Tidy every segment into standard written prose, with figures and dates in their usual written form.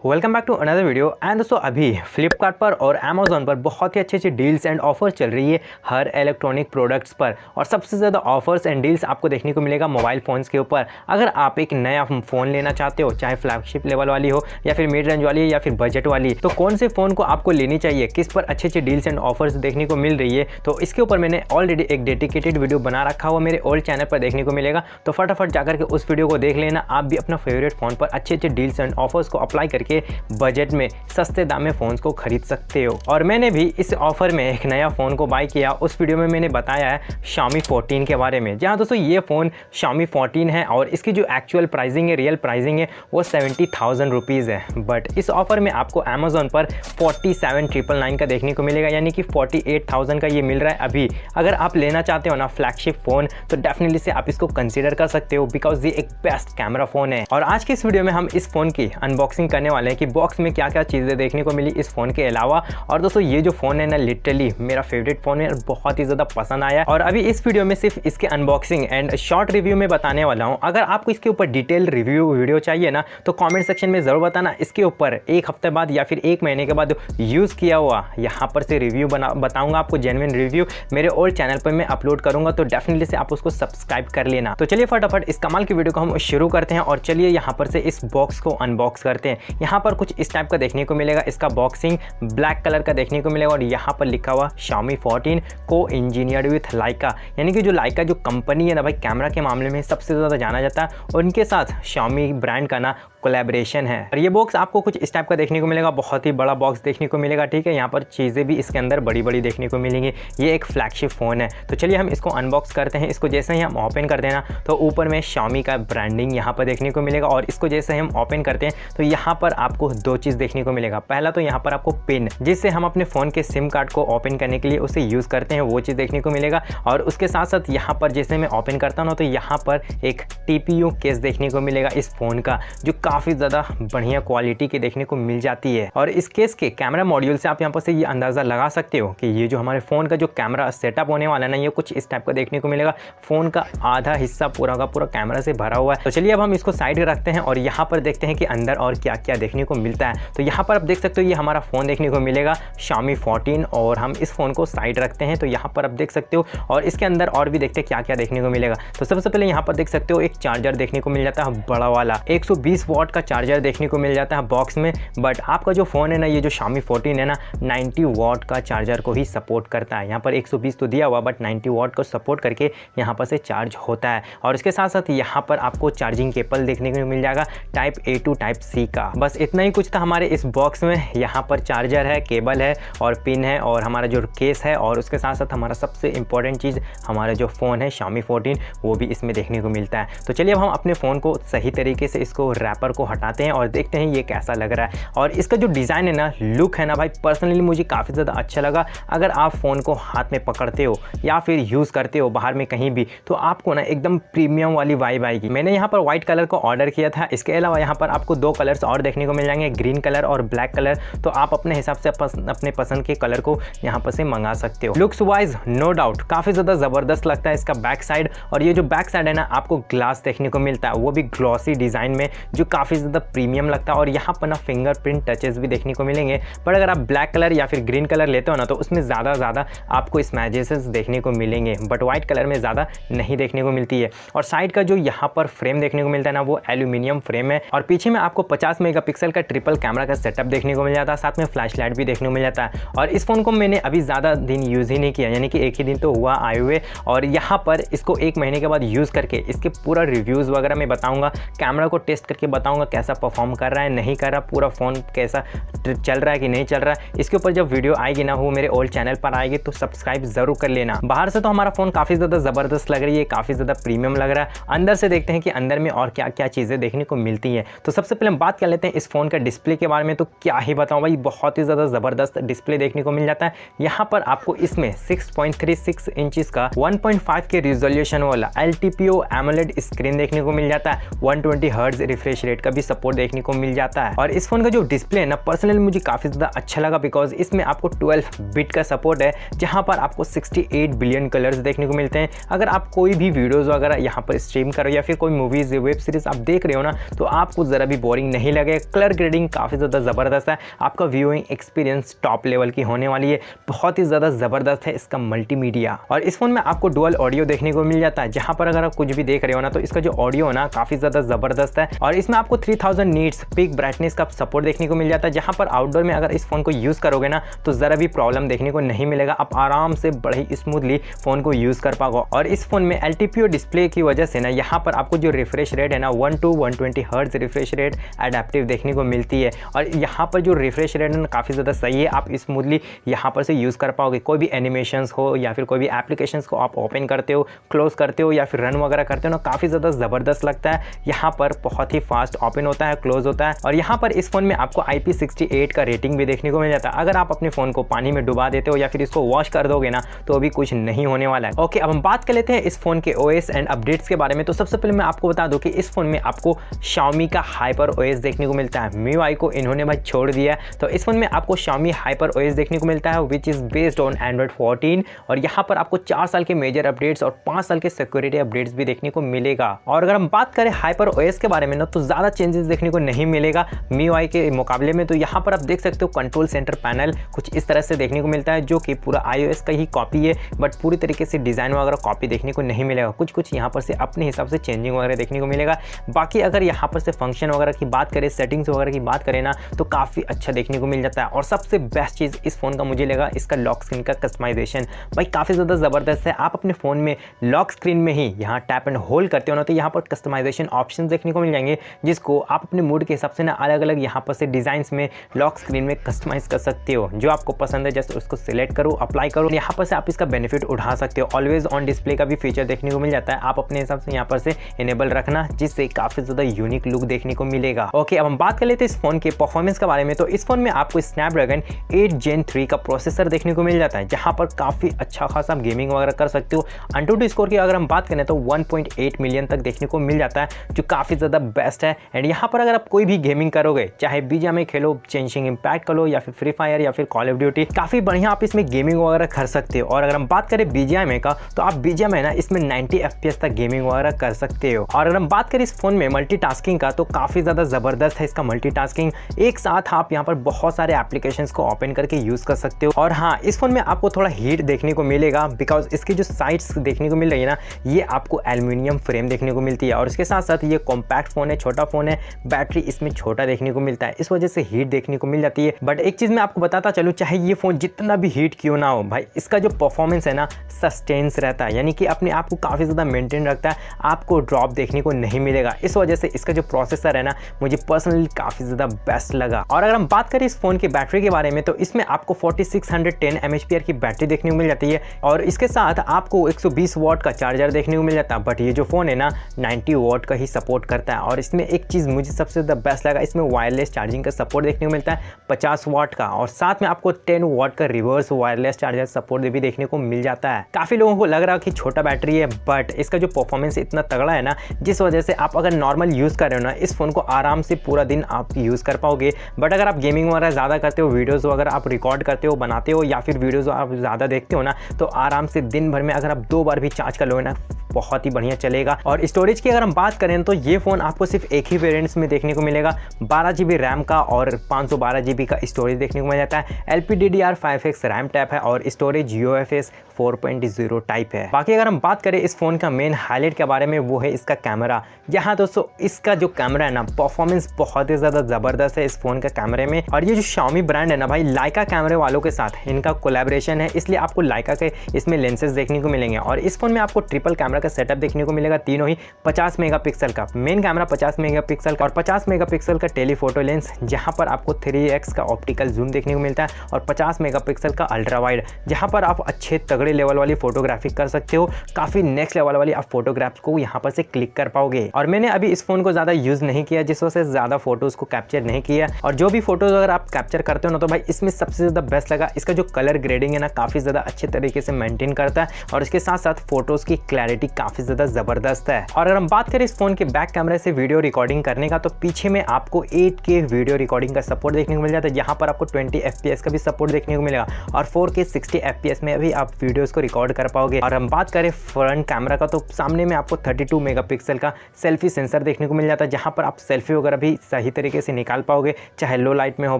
Welcome back to another video. And दोस्तों अभी फ्लिपकार्ट पर और अमेजोन पर बहुत ही अच्छी डील्स एंड ऑफर्स चल रही है हर इलेक्ट्रॉनिक प्रोडक्ट्स पर। और सबसे ज़्यादा ऑफर्स एंड डील्स आपको देखने को मिलेगा मोबाइल फ़ोन्स के ऊपर। अगर आप एक नया फ़ोन लेना चाहते हो, चाहे फ्लैगशिप लेवल वाली हो या फिर मिड रेंज वाली या फिर बजट वाली, तो कौन से फ़ोन को आपको लेनी चाहिए, किस पर अच्छे डील्स एंड ऑफर्स देखने को मिल रही है, तो इसके ऊपर मैंने ऑलरेडी एक डेडिकेटेड वीडियो बना रखा हुआ मेरे ओल्ड चैनल पर देखने को मिलेगा। तो फटाफट जाकर के उस वीडियो को देख लेना। आप भी अपना फेवरेट फ़ोन पर अच्छे डील्स एंड ऑफर्स को अप्लाई करके बजट में सस्ते दाम में फ़ोन्स को खरीद सकते हो। और मैंने भी इस ऑफर में एक नया फ़ोन को बाय किया। उस वीडियो में मैंने बताया है Xiaomi 14 के बारे में। जहां दोस्तों ये फ़ोन Xiaomi 14 है और इसकी जो एक्चुअल प्राइसिंग है, रियल प्राइसिंग है, वो 70,000 रुपीज़ है। बट इस ऑफर में आपको अमेजोन पर 47,999 का देखने को मिलेगा, यानी कि 48,000 का ये मिल रहा है अभी। अगर आप लेना चाहते हो ना फ्लैगशिप फ़ोन, तो डेफिनेटली से आप इसको कंसीडर कर सकते हो, बिकॉज ये एक बेस्ट कैमरा फ़ोन है। और आज की इस वीडियो में हम इस फ़ोन की अनबॉक्सिंग करने वाले हैं कि बॉक्स में क्या क्या चीज़ें देखने को मिली इस फ़ोन के अलावा। और दोस्तों ये जो फ़ोन है ना, लिटरली मेरा फेवरेट फ़ोन है और बहुत ही ज़्यादा पसंद आया। और अभी इस वीडियो में सिर्फ इसके अनबॉक्सिंग एंड शॉर्ट रिव्यू में बताने वाला हूँ। अगर आपको इसके ऊपर डिटेल रिव्यू वीडियो चाहिए ना, तो कमेंट सेक्शन में ज़रूर बताना। इसके ऊपर एक हफ्ते बाद या फिर एक महीने के बाद यूज़ किया हुआ यहाँ पर से रिव्यू बताऊँगा आपको, जेन्युइन रिव्यू मेरे ओल्ड चैनल पर मैं अपलोड करूँगा। तो डेफिनेटली से आप उसको सब्सक्राइब कर लेना। तो चलिए फटाफट इस कमाल की वीडियो को हम शुरू करते हैं और चलिए यहाँ पर से इस बॉक्स को अनबॉक्स करते हैं। यहाँ पर कुछ इस टाइप का देखने को मिलेगा। इसका बॉक्सिंग ब्लैक कलर का देखने को मिलेगा और यहाँ पर लिखा हुआ Xiaomi 14 को इंजीनियर्ड विथ लाइका, यानी कि जो लाइका जो कंपनी है ना भाई, कैमरा के मामले में सबसे ज़्यादा जाना जाता है, और इनके साथ Xiaomi ब्रांड का ना कोलैबोरेशन है। और ये बॉक्स आपको कुछ इस टाइप का देखने को मिलेगा, बहुत ही बड़ा बॉक्स देखने को मिलेगा। ठीक है, यहाँ पर चीज़ें भी इसके अंदर बड़ी बड़ी देखने को मिलेंगी। ये एक फ्लैगशिप फ़ोन है। तो चलिए हम इसको अनबॉक्स करते हैं। इसको जैसे ही हम ओपन करते हैं ना, तो ऊपर में Xiaomi का ब्रांडिंग यहाँ पर देखने को मिलेगा। और इसको जैसे ही हम ओपन करते हैं तो यहाँ पर आपको दो चीज़ देखने को मिलेगा। पहला तो यहाँ पर आपको पिन, जिससे हम अपने फ़ोन के सिम कार्ड को ओपन करने के लिए उसे यूज़ करते हैं, वो चीज़ देखने को मिलेगा। और उसके साथ साथ यहाँ पर जैसे मैं ओपन करता हूँ तो यहाँ पर एक TPU केस देखने को मिलेगा इस फ़ोन का, जो काफ़ी ज़्यादा बढ़िया क्वालिटी के देखने को मिल जाती है। और इस केस के कैमरा मॉड्यूल से आप यहाँ पर से ये अंदाज़ा लगा सकते हो कि ये जो हमारे फ़ोन का जो कैमरा सेटअप होने वाला है ना, ये कुछ इस टाइप का देखने को मिलेगा। फ़ोन का आधा हिस्सा पूरा का पूरा कैमरा से भरा हुआ है। तो चलिए अब हम इसको साइड रखते हैं और यहाँ पर देखते हैं कि अंदर और क्या क्या देखने को मिलता है। तो यहाँ पर आप देख सकते हो ये हमारा फ़ोन देखने को मिलेगा Xiaomi 14, और हम इस फ़ोन को साइड रखते हैं। तो यहाँ पर आप देख सकते हो, और इसके अंदर और भी देखते हैं क्या क्या देखने को मिलेगा। तो सबसे पहले यहाँ पर देख सकते हो एक चार्जर देखने को मिल जाता है, बड़ा वाला 120 वॉट का चार्जर देखने को मिल जाता है बॉक्स में। बट आपका जो फ़ोन है ना, ये जो Xiaomi 14 है ना, 90 वॉट का चार्जर को ही सपोर्ट करता है। यहाँ पर 120 तो दिया हुआ, बट 90 वॉट को सपोर्ट करके यहाँ पर से चार्ज होता है। और इसके साथ साथ यहाँ पर आपको चार्जिंग केबल देखने को मिल जाएगा type A to type C का। बस इतना ही कुछ था हमारे इस बॉक्स में। यहाँ पर चार्जर है, केबल है और पिन है, और हमारा जो केस है, और उसके साथ साथ हमारा सबसे इंपॉर्टेंट चीज़ हमारा जो फ़ोन है Xiaomi 14, वो भी इसमें देखने को मिलता है। तो चलिए अब हम अपने फ़ोन को सही तरीके से इसको रैपर को हटाते हैं और देखते हैं ये कैसा लग रहा है। और इसका जो डिज़ाइन है ना, लुक है ना भाई, पर्सनली मुझे काफ़ी ज़्यादा अच्छा लगा। अगर आप फ़ोन को हाथ में पकड़ते हो या फिर यूज़ करते हो बाहर में कहीं भी, तो आपको ना एकदम प्रीमियम वाली वाइब आएगी। मैंने यहाँ पर व्हाइट कलर को ऑर्डर किया था। इसके अलावा यहाँ पर आपको दो कलर्स और देखने को मिल जाएंगे, ग्रीन कलर और ब्लैक कलर। तो आप अपने हिसाब से अपने पसंद के कलर को यहाँ पर से मंगा सकते हो। लुक्स वाइज नो डाउट काफ़ी ज़्यादा ज़बरदस्त लगता है इसका बैक साइड। और ये जो बैक साइड है ना, आपको ग्लास देखने को मिलता है, वो भी ग्लॉसी डिज़ाइन में, जो काफ़ी ज़्यादा प्रीमियम लगता है। और यहाँ पर ना फिंगरप्रिंट टचेस भी देखने को मिलेंगे। पर अगर आप ब्लैक कलर या फिर ग्रीन कलर लेते हो ना, तो उसमें ज़्यादा आपको स्मैचेस देखने को मिलेंगे, बट व्हाइट कलर में ज़्यादा नहीं देखने को मिलती है। और साइड का जो यहाँ पर फ्रेम देखने को मिलता है ना, वो एल्यूमिनियम फ्रेम है। और पीछे में आपको 50 मेगापिक्सल का ट्रिपल कैमरा का सेटअप देखने को मिल जाता है, साथ में फ्लैश लाइट भी देखने को मिल जाता है। और इस फ़ोन को मैंने अभी ज़्यादा दिन यूज़ ही नहीं किया, यानी कि एक ही दिन तो हुआ आए हुए। और यहाँ पर इसको एक महीने के बाद यूज़ करके इसके पूरा रिव्यूज़ वगैरह मैं बताऊँगा, कैमरा को टेस्ट करके बताऊँगा कैसा परफॉर्म कर रहा है, नहीं कर रहा, पूरा फ़ोन कैसा चल रहा है कि नहीं चल रहा है। इसके ऊपर जब वीडियो आएगी ना, वो मेरे ओल्ड चैनल पर आएगी, तो सब्सक्राइब ज़रूर कर लेना। बाहर से तो हमारा फ़ोन काफ़ी ज़्यादा ज़बरदस्त लग रही है, काफ़ी ज़्यादा प्रीमियम लग रहा है। अंदर से देखते हैं कि अंदर में और क्या क्या चीज़ें देखने को मिलती हैं। तो सबसे पहले हम बात कर लेते हैं इस फ़ोन का डिस्प्ले के बारे में। तो क्या ही बताऊँ भाई, बहुत ही ज़्यादा ज़बरदस्त डिस्प्ले देखने को मिल जाता है। यहाँ पर आपको इसमें 6.36 इंचज़ का 1.5 के रिजोल्यूशन वाला LTPO AMOLED स्क्रीन देखने को मिल जाता है। 120 हर्ट्ज़ रिफ्रेश रेट रेट का भी सपोर्ट देखने को मिल जाता है। और इस फोन का जो डिस्प्ले है ना, पर्सनली मुझे काफ़ी ज़्यादा अच्छा लगा, बिकॉज इसमें आपको 12 बिट का सपोर्ट है, जहाँ पर आपको 68 बिलियन कलर्स देखने को मिलते हैं। अगर आप कोई भी वीडियोज़ वगैरह यहाँ पर स्ट्रीम करो या फिर कोई मूवीज़ वेब सीरीज़ आप देख रहे हो ना, तो आपको ज़रा भी बोरिंग नहीं लगे। कलर ग्रेडिंग काफ़ी ज़्यादा ज़बरदस्त है, आपका व्यूइंग एक्सपीरियंस टॉप लेवल की होने वाली है, बहुत ही ज़्यादा ज़बरदस्त है इसका मल्टीमीडिया। और इस फोन में आपको डुअल ऑडियो देखने को मिल जाता है, जहाँ पर अगर आप कुछ भी देख रहे हो ना, तो इसका जो ऑडियो है ना काफ़ी ज़्यादा ज़बरदस्त है। और इसमें आपको 3000 नीट्स पीक ब्राइटनेस का सपोर्ट देखने को मिल जाता है, जहाँ पर आउटडोर में अगर इस फोन को यूज़ करोगे ना, तो ज़रा भी प्रॉब्लम देखने को नहीं मिलेगा, आप आराम से बड़े ही स्मूथली फ़ोन को यूज़ कर पाओगे। और इस फोन में LTPO डिस्प्ले की वजह से ना यहाँ पर आपको जो रिफ्रेश रेट है ना 1 to 120 hertz refresh rate adaptive देखने को मिलती है। और यहाँ पर जो रिफ्रेश रेट है ना काफ़ी ज़्यादा सही है, आप स्मूथली यहाँ पर से यूज़ कर पाओगे। कोई भी एनिमेशंस हो या फिर कोई भी एप्लीकेशंस को आप ओपन करते हो, क्लोज करते हो या फिर रन वगैरह करते हो ना, काफ़ी ज़्यादा ज़बरदस्त लगता है। यहाँ पर बहुत ही फास्ट ओपन होता है, क्लोज होता है। और यहाँ पर इस फोन में आपको IP68 का रेटिंग भी देखने को मिल जाता है। अगर आप अपने फ़ोन को पानी में डुबा देते हो या फिर इसको वॉश कर दोगे ना, तो अभी कुछ नहीं होने वाला है। ओके, अब हम बात कर लेते हैं इस फोन के OS एंड अपडेट्स के बारे में। तो सबसे पहले मैं आपको बता दूं कि इस फोन में आपको Xiaomi का हाइपर OS देखने को मिलता है। MIUI को इन्होंने भाई छोड़ दिया है, तो इस फोन में आपको Xiaomi हाइपर OS देखने को मिलता है, which is based on Android 14। और यहाँ पर आपको 4 साल के मेजर अपडेट्स और 5 साल के सिक्योरिटी अपडेट्स भी देखने को मिलेगा। और अगर हम बात करें हाइपर OS के बारे में ना, तो ज़्यादा चेंजेस देखने को नहीं मिलेगा MIUI के मुकाबले में। तो यहाँ पर आप देख सकते हो कंट्रोल सेंटर पैनल कुछ इस तरह से देखने को मिलता है, जो कि पूरा iOS का ही कॉपी है, बट पूरी तरीके से डिज़ाइन वगैरह कॉपी देखने को नहीं मिलेगा। कुछ यहाँ पर से अपने हिसाब से चेंजिंग वगैरह देखने को मिलेगा। बाकी अगर यहाँ पर से फंक्शन वगैरह की बात करें, सेटिंग्स वगैरह की बात करें ना, तो काफ़ी अच्छा देखने को मिल जाता है। और सबसे बेस्ट चीज़ इस फोन का मुझे लगा इसका लॉक स्क्रीन का कस्टमाइजेशन, भाई काफ़ी ज़्यादा ज़बरदस्त है। आप अपने फ़ोन में लॉक स्क्रीन में ही यहाँ टैप एंड होल्ड करते हो ना, तो यहाँ पर कस्टमाइजेशन ऑप्शन देखने को मिल जाएंगे, जिसको आप अपने मूड के हिसाब से ना अलग अलग यहाँ पर से डिज़ाइंस में लॉक स्क्रीन में कस्टमाइज कर सकते हो। जो आपको पसंद है जस्ट उसको सिलेक्ट करो, अप्लाई करो, यहाँ पर से आप इसका बेनिफिट उठा सकते हो। ऑलवेज ऑन डिस्प्ले का भी फीचर देखने को मिल जाता है, आप अपने हिसाब से यहाँ पर से इनेबल रखना, जिससे काफ़ी ज़्यादा यूनिक लुक देखने को मिलेगा। ओके, अब हम बात कर लेते हैं इस फोन के परफॉर्मेंस के बारे में। तो इस फोन में आपको स्नैपड्रैगन 8 Gen 3 का प्रोसेसर देखने को मिल जाता है, जहाँ पर काफ़ी अच्छा खासा गेमिंग वगैरह कर सकते हो। AnTuTu स्कोर की अगर हम बात करें तो 1.8 मिलियन तक देखने को मिल जाता है, जो काफ़ी ज़्यादा बेस्ट है। एंड यहाँ पर अगर आप कोई भी गेमिंग करोगे, चाहे BGMI खेलो, चेंजिंग इम्पैक्ट करो या फिर फ्री फायर या फिर कॉल ऑफ ड्यूटी, काफ़ी बढ़िया आप इसमें गेमिंग वगैरह कर सकते हो। और अगर हम बात करें BGMI का, तो आप BGMI ना इसमें 90 FPS तक गेमिंग वगैरह कर सकते हो। और अगर हम बात करें इस फोन में मल्टीटास्किंग का, तो काफ़ी ज़्यादा ज़बरदस्त है इसका मल्टीटास्किंग। एक साथ आप यहाँ पर बहुत सारे एप्लीकेशंस को ओपन करके यूज़ कर सकते हो। और हाँ, इस फोन में आपको थोड़ा हीट देखने को मिलेगा, बिकॉज इसकी जो साइड्स देखने को मिल रही है ना, ये आपको एल्यूमिनियम फ्रेम देखने को मिलती है। और इसके साथ साथ ये कॉम्पैक्ट फ़ोन है, छोटा फ़ोन है, बैटरी इसमें छोटा देखने को मिलता है, इस वजह से हीट देखने को मिल जाती है। बट एक चीज़ मैं आपको बताता चलूँ, चाहे ये फ़ोन जितना भी हीट क्यों ना हो, भाई इसका जो परफॉर्मेंस है ना सस्टेन्स रहता है, यानी कि अपने आप को काफ़ी ज़्यादा मेंटेन रखता है, आपको ड्रॉप देखने को नहीं मिलेगा। इस वजह से इसका जो प्रोसेसर है ना, मुझे पर्सनली काफ़ी ज़्यादा बेस्ट लगा। और अगर हम बात करें इस फ़ोन की बैटरी के बारे में, तो इसमें आपको 4610 mAh की बैटरी देखने को मिल जाती है, और इसके साथ आपको 120 वाट का चार्जर देखने को मिल जाता है। बट ये जो फ़ोन है ना 90 वाट का ही सपोर्ट करता है। और इसमें एक चीज़ मुझे सबसे ज़्यादा बेस्ट लगा, इसमें वायरलेस चार्जिंग का सपोर्ट देखने को मिलता है 50 वाट का, और साथ में आपको 10 वाट का रिवर्स वायरलेस चार्जर सपोर्ट भी देखने को मिल जाता है। काफ़ी लोगों को लग रहा है कि छोटा बैटरी है, बट इसका जो परफॉर्मेंस इतना तगड़ा है ना, जिस वजह से आप अगर नॉर्मल यूज़ कर रहे हो ना, इस फ़ोन को आराम से पूरा दिन आप यूज़ कर पाओगे। बट अगर आप गेमिंग वगैरह ज़्यादा करते हो, वीडियोज़ वगैरह आप रिकॉर्ड करते हो, बनाते हो, या फिर वीडियोज़ आप ज़्यादा देखते हो ना, तो आराम से दिन भर में अगर आप 2 बार भी चार्ज कर लो ना, बहुत ही बढ़िया चलेगा। और स्टोरेज की अगर हम बात करें, तो ये फ़ोन आपको सिर्फ एक ही वेरिएंट्स में देखने को मिलेगा, 12 GB रैम का और 512 GB का स्टोरेज देखने को मिल जाता है। LPDDR5X रैम टाइप है और स्टोरेज UFS 4.0 टाइप है। बाकी अगर हम बात करें इस फ़ोन का मेन हाईलाइट के बारे में, वो है इसका कैमरा। जहाँ दोस्तों इसका जो कैमरा है ना, परफॉर्मेंस बहुत ही ज़्यादा ज़बरदस्त है इस फ़ोन के कैमरे में। और ये जो Xiaomi ब्रांड है ना भाई, लाइका कैमरे वालों के साथ इनका कोलैबोरेशन है, इसलिए आपको लाइका के इसमें लेंसेज देखने को मिलेंगे। और इस फ़ोन में आपको ट्रिपल कैमरा का सेटअप देखने को मिलेगा, तीनों ही 50 मेगापिक्सल का मेन कैमरा, 50 मेगापिक्सल का और 50 मेगापिक्सल का टेलीफोटो लेंस, जहाँ पर आपको 3x का ऑप्टिकल जूम देखने को मिलता है, और 50 मेगापिक्सल का अल्ट्रा वाइड, जहाँ पर आप अच्छे तगड़े लेवल वाली फोटोग्राफी कर सकते हो। काफ़ी नेक्स्ट लेवल वाली आप फोटोग्राफ्स को यहाँ पर से क्लिक कर पाओगे। और मैंने अभी इस फ़ोन को ज़्यादा यूज़ नहीं किया, जिस वजह से ज़्यादा फोटोज़ को कैप्चर नहीं किया। और जो भी फोटोज़ अगर आप कैप्चर करते हो ना, तो भाई इसमें सबसे ज़्यादा बेस्ट लगा इसका जो कलर ग्रेडिंग है ना, काफ़ी ज़्यादा अच्छे तरीके से मेंटेन करता है, और इसके साथ साथ फोटोज़ की क्लैरिटी ही काफ़ी ज़्यादा ज़बरदस्त है। और अगर हम बात करें इस फ़ोन के बैक कैमरे से वीडियो रिकॉर्डिंग करने का, तो पीछे में आपको 8K वीडियो रिकॉर्डिंग का सपोर्ट देखने को मिल जाता है, जहाँ पर आपको 20 FPS का भी सपोर्ट देखने को मिलेगा और 4K 60 FPS में भी आप वीडियोज़ को रिकॉर्ड कर पाओगे। और हम बात करें फ्रंट कैमरा का, तो सामने में आपको 32 मेगापिक्सल का सेल्फी सेंसर देखने को मिल जाता है, जहाँ पर आप सेल्फी वगैरह भी सही तरीके से निकाल पाओगे, चाहे लो लाइट में हो,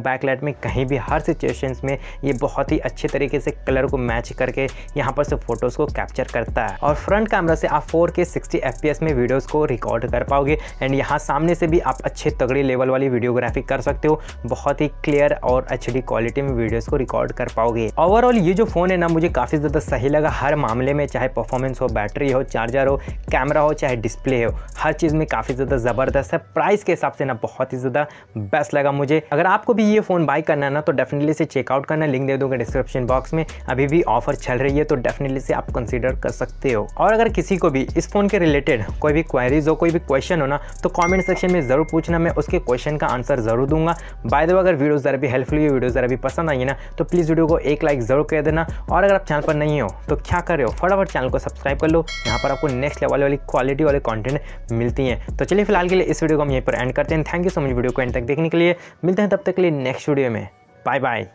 बैक लाइट में, कहीं भी, हर सिचुएशंस में ये बहुत ही अच्छे तरीके से कलर को मैच करके यहाँ पर से फोटोज़ को कैप्चर करता है। और फ्रंट कैमरा से आप 4K 60 FPS में वीडियोस को रिकॉर्ड कर पाओगे एंड यहाँ सामने से भी आप अच्छे तगड़ी लेवल वाली वीडियोग्राफी कर सकते हो, बहुत ही क्लियर और HD क्वालिटी में वीडियोस को रिकॉर्ड कर पाओगे। ओवरऑल ये जो फ़ोन है ना, मुझे काफ़ी ज़्यादा सही लगा हर मामले में, चाहे परफॉर्मेंस हो, बैटरी हो, चार्जर हो, कैमरा हो, चाहे डिस्प्ले हो, हर चीज़ में काफ़ी ज़्यादा ज़बरदस्त है। प्राइस के हिसाब से ना बहुत ही ज़्यादा बेस्ट लगा मुझे। अगर आपको भी ये फ़ोन बाय करना है ना, तो डेफिनेटली से चेकआउट करना, लिंक दे दूँगा डिस्क्रिप्शन बॉक्स में। अभी भी ऑफर चल रही है, तो डेफिनेटली से आप कंसीडर कर सकते हो। और अगर किसी को भी इस फ़ोन के रिलेटेड कोई भी क्वेरीज हो, कोई भी क्वेश्चन हो ना, तो कमेंट सेक्शन में ज़रूर पूछना, मैं उसके क्वेश्चन का आंसर ज़रूर दूंगा। बाय द वे, अगर वीडियो ज़रा भी हेल्पफुल हुई, वीडियो ज़रा भी पसंद आई ना, तो प्लीज़ वीडियो को एक लाइक ज़रूर कर देना। और अगर आप चैनल पर नहीं हो तो क्या कर रहे हो, फटाफट चैनल को सब्सक्राइब कर लो, यहाँ पर आपको नेक्स्ट लेवल वाली क्वालिटी वाले कंटेंट मिलती हैं। तो चलिए फिलहाल के लिए इस वीडियो को हम यहीं पर एंड करते हैं। Thank you so much video को एंड तक देखने के लिए। मिलते हैं तब तक के लिए नेक्स्ट वीडियो में। Bye bye.